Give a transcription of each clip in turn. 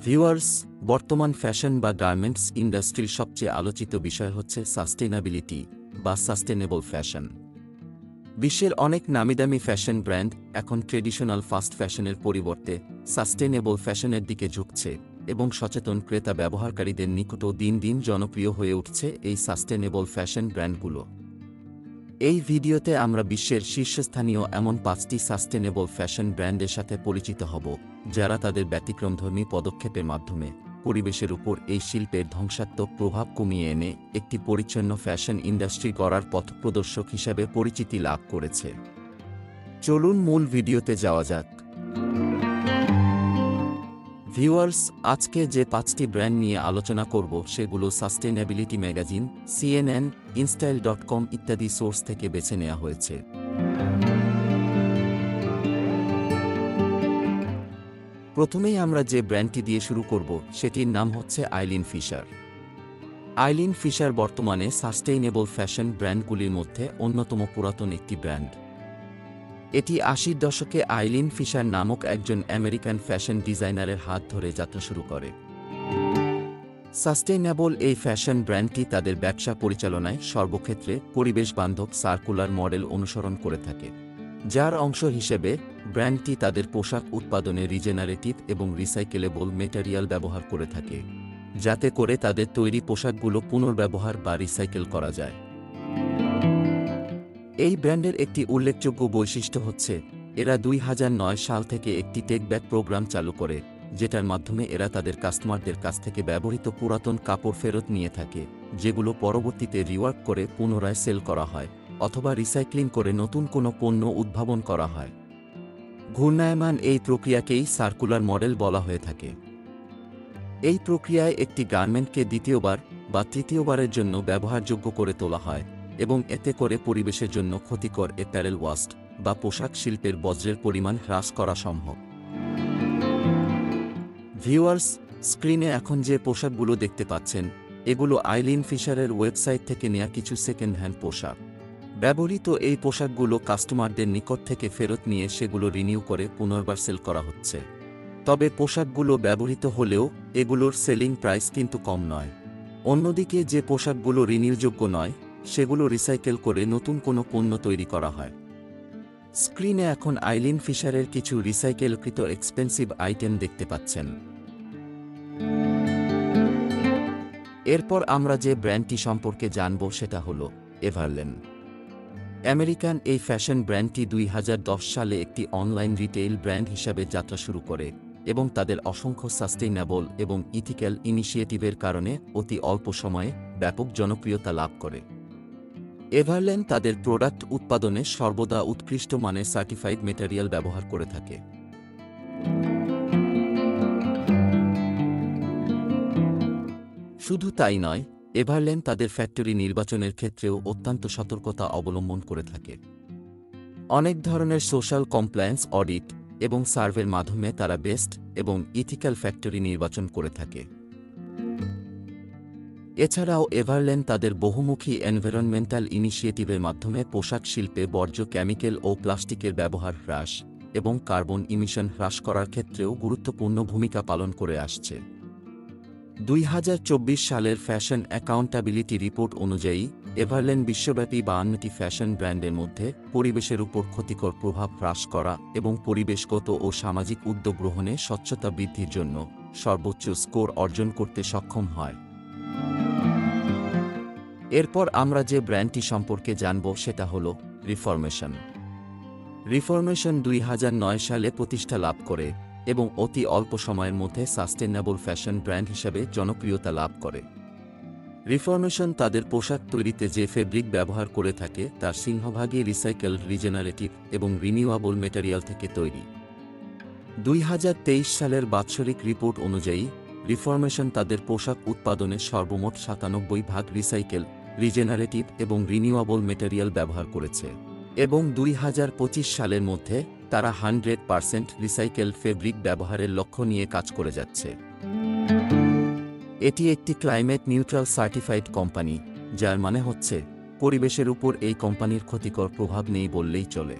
Viewers, বর্তমান fashion বা garments ইন্ডাস্ট্রির সবচেয়ে আলোচিত বিষয় হচ্ছে সাস্টেইনাবিলিটি বা সাস্টেনেবল ফ্যাশন। বিশ্বের অনেক নামিদামি ফ্যাশন ব্র্যান্ড এখন ট্রেডিশনাল ফাস্ট ফ্যাশনের পরিবর্তে সাস্টেনেবল ফ্যাশনের দিকে ঝুঁকছে এবং সচেতন ক্রেতা ব্যবহারকারীদের নিকটও দিন দিন জনপ্রিয় হয়ে উঠছে এই সাস্টেনেবল ফ্যাশন ব্র্যান্ডগুলো। এই ভিডিওতে আমরা বিশ্বের শীর্ষস্থানীয় এমন ৫টি সাস্টেনেবল ফ্যাশন ব্র্যান্ডের সাথে পরিচিত হব, যারা তাদের ব্যতিক্রমধর্মী পদক্ষেপের মাধ্যমে পরিবেশের উপর এই শিল্পের ধ্বংসাত্মক প্রভাব কমিয়ে এনে একটি পরিচ্ছন্ন ফ্যাশন ইন্ডাস্ট্রি গড়ার পথপ্রদর্শক হিসাবে পরিচিতি লাভ করেছে। চলুন মূল ভিডিওতে যাওয়া যাক। ভিউয়ার্স, আজকে যে ৫টি ব্র্যান্ড নিয়ে আলোচনা করব সেগুলো সাস্টেইনাবিলিটি ম্যাগাজিন, CNN, InStyle.com ইত্যাদি সোর্স থেকে বেছে নেওয়া হয়েছে। প্রথমেই আমরা যে ব্র্যান্ডটি দিয়ে শুরু করব সেটির নাম হচ্ছে আইলিন ফিশার। আইলিন ফিশার বর্তমানে সাস্টেইনেবল ফ্যাশন ব্র্যান্ডগুলির মধ্যে অন্যতম পুরাতন একটি ব্র্যান্ড। এটি ৮০ দশকে আইলিন ফিশার নামক একজন আমেরিকান ফ্যাশন ডিজাইনারের হাত ধরে যাত্রা শুরু করে। সাস্টেইনেবল এই ফ্যাশন ব্র্যান্ডটি তাদের ব্যবসা পরিচালনায় সর্বক্ষেত্রে পরিবেশবান্ধব সার্কুলার মডেল অনুসরণ করে থাকে, যার অংশ হিসেবে ব্র্যান্ডটি তাদের পোশাক উৎপাদনে রিজেনারেটিভ এবং রিসাইকেলেবল মেটেরিয়াল ব্যবহার করে থাকে, যাতে করে তাদের তৈরি পোশাকগুলো পুনর্ব্যবহার বা রিসাইকেল করা যায়। এই ব্র্যান্ডের একটি উল্লেখযোগ্য বৈশিষ্ট্য হচ্ছে এরা ২০০৯ সাল থেকে একটি টেক ব্যাক প্রোগ্রাম চালু করে, যেটার মাধ্যমে এরা তাদের কাস্টমারদের কাছ থেকে ব্যবহৃত পুরাতন কাপড় ফেরত নিয়ে থাকে, যেগুলো পরবর্তীতে রিওয়ার্ক করে পুনরায় সেল করা হয় অথবা রিসাইক্লিং করে নতুন কোনো পণ্য উদ্ভাবন করা হয়। ঘূর্ণায়মান এই প্রক্রিয়াকেই সার্কুলার মডেল বলা হয়ে থাকে। এই প্রক্রিয়ায় একটি গার্মেন্টকে দ্বিতীয়বার বা তৃতীয়বারের জন্য ব্যবহারযোগ্য করে তোলা হয় এবং এতে করে পরিবেশের জন্য ক্ষতিকর অ্যাপারেল ওয়াস্ট বা পোশাক শিল্পের বজ্রের পরিমাণ হ্রাস করা সম্ভব। ভিউয়ার্স, স্ক্রিনে এখন যে পোশাকগুলো দেখতে পাচ্ছেন এগুলো আইলিন ফিশারের ওয়েবসাইট থেকে নেওয়া কিছু সেকেন্ড হ্যান্ড পোশাক। ব্যবহৃত এই পোশাকগুলো কাস্টমারদের নিকট থেকে ফেরত নিয়ে সেগুলো রিনিউ করে পুনর্বার সেল করা হচ্ছে। তবে পোশাকগুলো ব্যবহৃত হলেও এগুলোর সেলিং প্রাইস কিন্তু কম নয়। অন্যদিকে যে পোশাকগুলো রিনিউযোগ্য নয় সেগুলো রিসাইকেল করে নতুন কোনো পণ্য তৈরি করা হয়। স্ক্রিনে এখন আইলিন ফিশারের কিছু রিসাইকেলকৃত এক্সপেন্সিভ আইটেম দেখতে পাচ্ছেন। এরপর আমরা যে ব্র্যান্ডটি সম্পর্কে জানব সেটা হলো এভারলেন। আমেরিকান এই ফ্যাশন ব্র্যান্ডটি ২০১০ সালে একটি অনলাইন রিটেইল ব্র্যান্ড হিসাবে যাত্রা শুরু করে এবং তাদের অসংখ্য সাস্টেইনেবল এবং ইথিক্যাল ইনিশিয়েটিভের কারণে অতি অল্প সময়ে ব্যাপক জনপ্রিয়তা লাভ করে। এভারলেন তাদের প্রোডাক্ট উৎপাদনে সর্বদা উৎকৃষ্ট মানের সার্টিফাইড মেটেরিয়াল ব্যবহার করে থাকে। শুধু তাই নয়, এভারলেন তাদের ফ্যাক্টরি নির্বাচনের ক্ষেত্রেও অত্যন্ত সতর্কতা অবলম্বন করে থাকে। অনেক ধরনের সোশ্যাল কমপ্লায়েন্স অডিট এবং সার্ভের মাধ্যমে তারা বেস্ট এবং ইথিক্যাল ফ্যাক্টরি নির্বাচন করে থাকে। এছাড়াও এভারলেন তাদের বহুমুখী এনভায়রনমেন্টাল ইনিশিয়েটিভের মাধ্যমে পোশাক শিল্পে বর্জ্য কেমিক্যাল ও প্লাস্টিকের ব্যবহার হ্রাস এবং কার্বন ইমিশন হ্রাস করার ক্ষেত্রেও গুরুত্বপূর্ণ ভূমিকা পালন করে আসছে। ২০২৪ সালের ফ্যাশন অ্যাকাউন্টেবিলিটি রিপোর্ট অনুযায়ী এভারলেন বিশ্বব্যাপী ৫২টি ফ্যাশন ব্র্যান্ডের মধ্যে পরিবেশের উপর ক্ষতিকর প্রভাব হ্রাস করা এবং পরিবেশগত ও সামাজিক উদ্যোগ গ্রহণে স্বচ্ছতা বৃদ্ধির জন্য সর্বোচ্চ স্কোর অর্জন করতে সক্ষম হয়। এরপর আমরা যে ব্র্যান্ডটি সম্পর্কে জানব সেটা হলো রিফরমেশন। রিফরমেশন ২০০৯ সালে প্রতিষ্ঠা লাভ করে এবং অতি অল্প সময়ের মধ্যে সাস্টেইনেবল ফ্যাশন ব্র্যান্ড হিসেবে জনপ্রিয়তা লাভ করে। রিফরমেশন তাদের পোশাক তৈরিতে যে ফেব্রিক ব্যবহার করে থাকে তার সিংহভাগই রিসাইকেলড, রিজেনারেটিভ এবং রিনিউয়েবল মেটেরিয়াল থেকে তৈরি। ২০২৩ সালের বাৎসরিক রিপোর্ট অনুযায়ী রিফরমেশন তাদের পোশাক উৎপাদনে সর্বমোট ৯৭% রিসাইকেল, রিজেনারেটিভ এবং রিনিউয়েবল মেটেরিয়াল ব্যবহার করেছে এবং ২০২৫ সালের মধ্যে তারা 100% রিসাইকেলড ফেব্রিক ব্যবহারের লক্ষ্য নিয়ে কাজ করে যাচ্ছে। এটি একটি ক্লাইমেট নিউট্রাল সার্টিফাইড কোম্পানি, যার মানে হচ্ছে পরিবেশের উপর এই কোম্পানির ক্ষতিকর প্রভাব নেই বললেই চলে।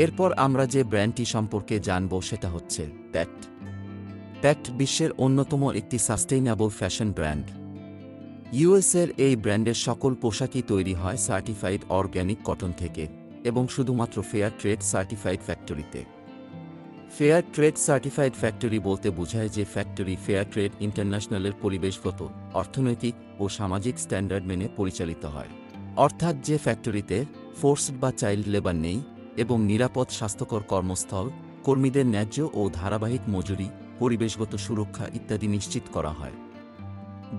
এরপর আমরা যে ব্র্যান্ডটি সম্পর্কে জানব সেটা হচ্ছে প্যাক্ট। প্যাক্ট বিশ্বের অন্যতম একটি সাস্টেইনেবল ফ্যাশন ব্র্যান্ড। ইউএসের এই ব্র্যান্ডের সকল পোশাকই তৈরি হয় সার্টিফাইড অর্গ্যানিক কটন থেকে এবং শুধুমাত্র ফেয়ার ট্রেড সার্টিফাইড ফ্যাক্টরিতে। ফেয়ার ট্রেড সার্টিফাইড ফ্যাক্টরি বলতে বোঝায় যে ফ্যাক্টরি ফেয়ার ট্রেড ইন্টারন্যাশনালের পরিবেশগত, অর্থনৈতিক ও সামাজিক স্ট্যান্ডার্ড মেনে পরিচালিত হয়। অর্থাৎ যে ফ্যাক্টরিতে ফোর্সড বা চাইল্ড লেবার নেই এবং নিরাপদ স্বাস্থ্যকর কর্মস্থল, কর্মীদের ন্যায্য ও ধারাবাহিক মজুরি, পরিবেশগত সুরক্ষা ইত্যাদি নিশ্চিত করা হয়।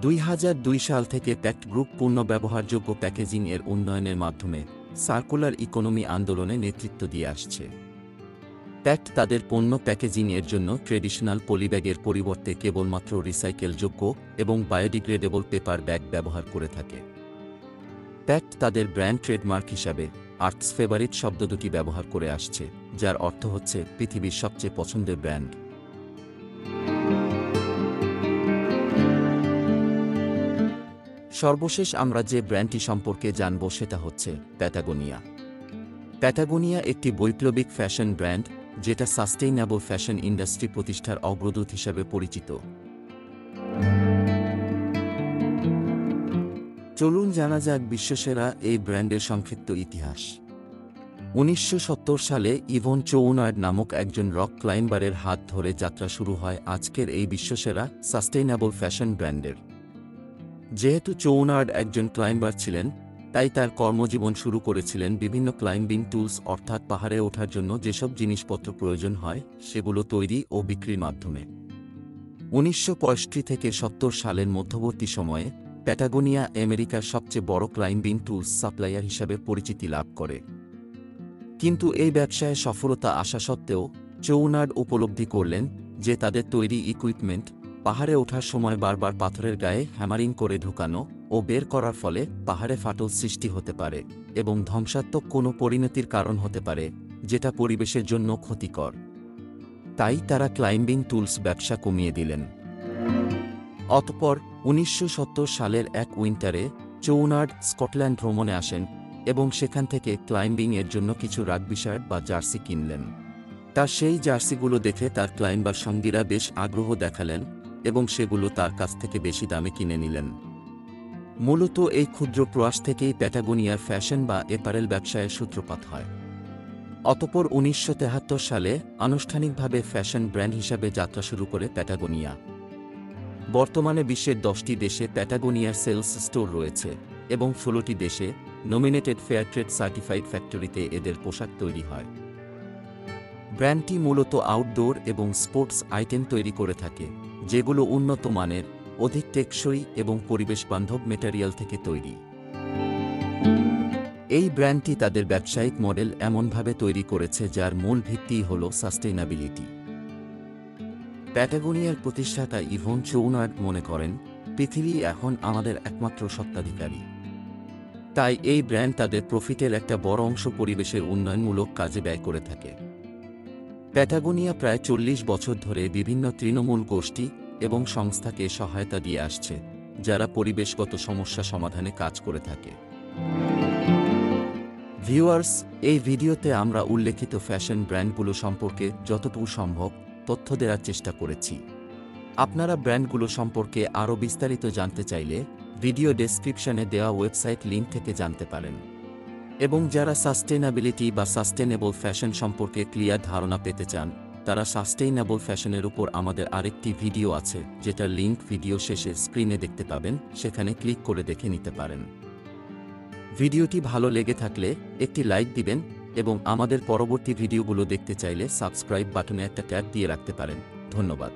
2002 সাল থেকে প্যাক্ট গ্রুপ পূর্ণ ব্যবহারযোগ্য প্যাকেজিং এর উন্নয়নের মাধ্যমে সার্কুলার ইকোনমি আন্দোলনে নেতৃত্ব দিয়ে আসছে। প্যাক্ট তাদের পণ্য প্যাকেজিং এর জন্য ট্রেডিশনাল পলিব্যাগের পরিবর্তে কেবলমাত্র রিসাইকেলযোগ্য এবং বায়োডিগ্রেডেবল পেপার ব্যাগ ব্যবহার করে থাকে। প্যাক্ট তাদের ব্র্যান্ড ট্রেডমার্ক হিসাবে আর্থস ফেভারিট শব্দ দুটি ব্যবহার করে আসছে, যার অর্থ হচ্ছে পৃথিবীর সবচেয়ে পছন্দের ব্র্যান্ড। সর্বশেষ আমরা যে ব্র্যান্ডটি সম্পর্কে জানব সেটা হচ্ছে প্যাটাগোনিয়া। প্যাটাগোনিয়া একটি বৈপ্লবিক ফ্যাশন ব্র্যান্ড যেটা সাস্টেইনেবল ফ্যাশন ইন্ডাস্ট্রি প্রতিষ্ঠার অগ্রদূত হিসাবে পরিচিত। চলুন জানা যাক বিশ্বসেরা এই ব্র্যান্ডের সংক্ষিপ্ত ইতিহাস। 1970 সালে ইভন চৌনার্ড নামক একজন রক ক্লাইম্বারের হাত ধরে যাত্রা শুরু হয় আজকের এই বিশ্বসেরা সাস্টেইনেবল ফ্যাশন ব্র্যান্ডের। যেহেতু চৌনার্ড একজন ক্লাইম্বার ছিলেন, তাই তার কর্মজীবন শুরু করেছিলেন বিভিন্ন ক্লাইম্বিং টুলস অর্থাৎ পাহাড়ে ওঠার জন্য যেসব জিনিসপত্র প্রয়োজন হয় সেগুলো তৈরি ও বিক্রির মাধ্যমে। 1965 থেকে 70 সালের মধ্যবর্তী সময়ে প্যাটাগোনিয়া আমেরিকার সবচেয়ে বড় ক্লাইম্বিং টুলস সাপ্লায়ার হিসাবে পরিচিতি লাভ করে। কিন্তু এই ব্যবসায় সফলতা আসা সত্ত্বেও চৌনার্ড উপলব্ধি করলেন যে তাদের তৈরি ইকুইপমেন্ট পাহাড়ে ওঠার সময় বারবার পাথরের গায়ে হ্যামারিং করে ঢুকানো ও বের করার ফলে পাহাড়ে ফাটল সৃষ্টি হতে পারে এবং ধ্বংসাত্মক কোনো পরিণতির কারণ হতে পারে, যেটা পরিবেশের জন্য ক্ষতিকর। তাই তারা ক্লাইম্বিং টুলস ব্যবসা কমিয়ে দিলেন। অতঃপর 1970 সালের এক উইন্টারে চৌনার্ড স্কটল্যান্ড ভ্রমণে আসেন এবং সেখান থেকে ক্লাইম্বিং এর জন্য কিছু রাগবি শার্ট বা জার্সি কিনলেন। তার সেই জার্সিগুলো দেখে তার ক্লাইম্বার সঙ্গীরা বেশ আগ্রহ দেখালেন এবং সেগুলো তার কাছ থেকে বেশি দামে কিনে নিলেন। মূলত এই ক্ষুদ্র প্রয়াস থেকেই প্যাটাগোনিয়ার ফ্যাশন বা অ্যাপারেল ব্যবসায়ের সূত্রপাত হয়। অতঃপর 1973 সালে আনুষ্ঠানিকভাবে ফ্যাশন ব্র্যান্ড হিসাবে যাত্রা শুরু করে প্যাটাগোনিয়া। বর্তমানে বিশ্বের 10টি দেশে প্যাটাগোনিয়ার সেলস স্টোর রয়েছে এবং 16টি দেশে নমিনেটেড ফেয়ার ট্রেড সার্টিফাইড ফ্যাক্টরিতে এদের পোশাক তৈরি হয়। ব্র্যান্ডটি মূলত আউটডোর এবং স্পোর্টস আইটেম তৈরি করে থাকে, যেগুলো উন্নত মানের, অধিক টেকসই এবং পরিবেশবান্ধব মেটেরিয়াল থেকে তৈরি। এই ব্র্যান্ডটি তাদের ব্যবসায়িক মডেল এমনভাবে তৈরি করেছে যার মূল ভিত্তি হল সাস্টেইনাবিলিটি। প্যাটাগোনিয়ার প্রতিষ্ঠাতা ইভন চৌনার্ড মনে করেন, পৃথিবী এখন আমাদের একমাত্র স্বত্বাধিকারী। তাই এই ব্র্যান্ড তাদের প্রফিটের একটা বড় অংশ পরিবেশের উন্নয়নমূলক কাজে ব্যয় করে থাকে। প্যাটাগোনিয়া প্রায় 40 বছর ধরে বিভিন্ন তৃণমূল গোষ্ঠী এবং সংস্থাকে সহায়তা দিয়ে আসছে, যারা পরিবেশগত সমস্যা সমাধানে কাজ করে থাকে। ভিউয়ার্স, এই ভিডিওতে আমরা উল্লেখিত ফ্যাশন ব্র্যান্ডগুলো সম্পর্কে যতটুকু সম্ভব তথ্য দেওয়ার চেষ্টা করেছি। আপনারা ব্র্যান্ডগুলো সম্পর্কে আরও বিস্তারিত জানতে চাইলে ভিডিও ডেসক্রিপশনে দেওয়া ওয়েবসাইট লিঙ্ক থেকে জানতে পারেন। এবং যারা সাস্টেইনাবিলিটি বা সাস্টেনেবল ফ্যাশন সম্পর্কে ক্লিয়ার ধারণা পেতে চান, তারা সাস্টেইনেবল ফ্যাশনের উপর আমাদের আরেকটি ভিডিও আছে, যেটার লিঙ্ক ভিডিও শেষে স্ক্রিনে দেখতে পাবেন, সেখানে ক্লিক করে দেখে নিতে পারেন। ভিডিওটি ভালো লেগে থাকলে একটি লাইক দিবেন এবং আমাদের পরবর্তী ভিডিওগুলো দেখতে চাইলে সাবস্ক্রাইব বাটনে একটা ট্যাপ দিয়ে রাখতে পারেন। ধন্যবাদ।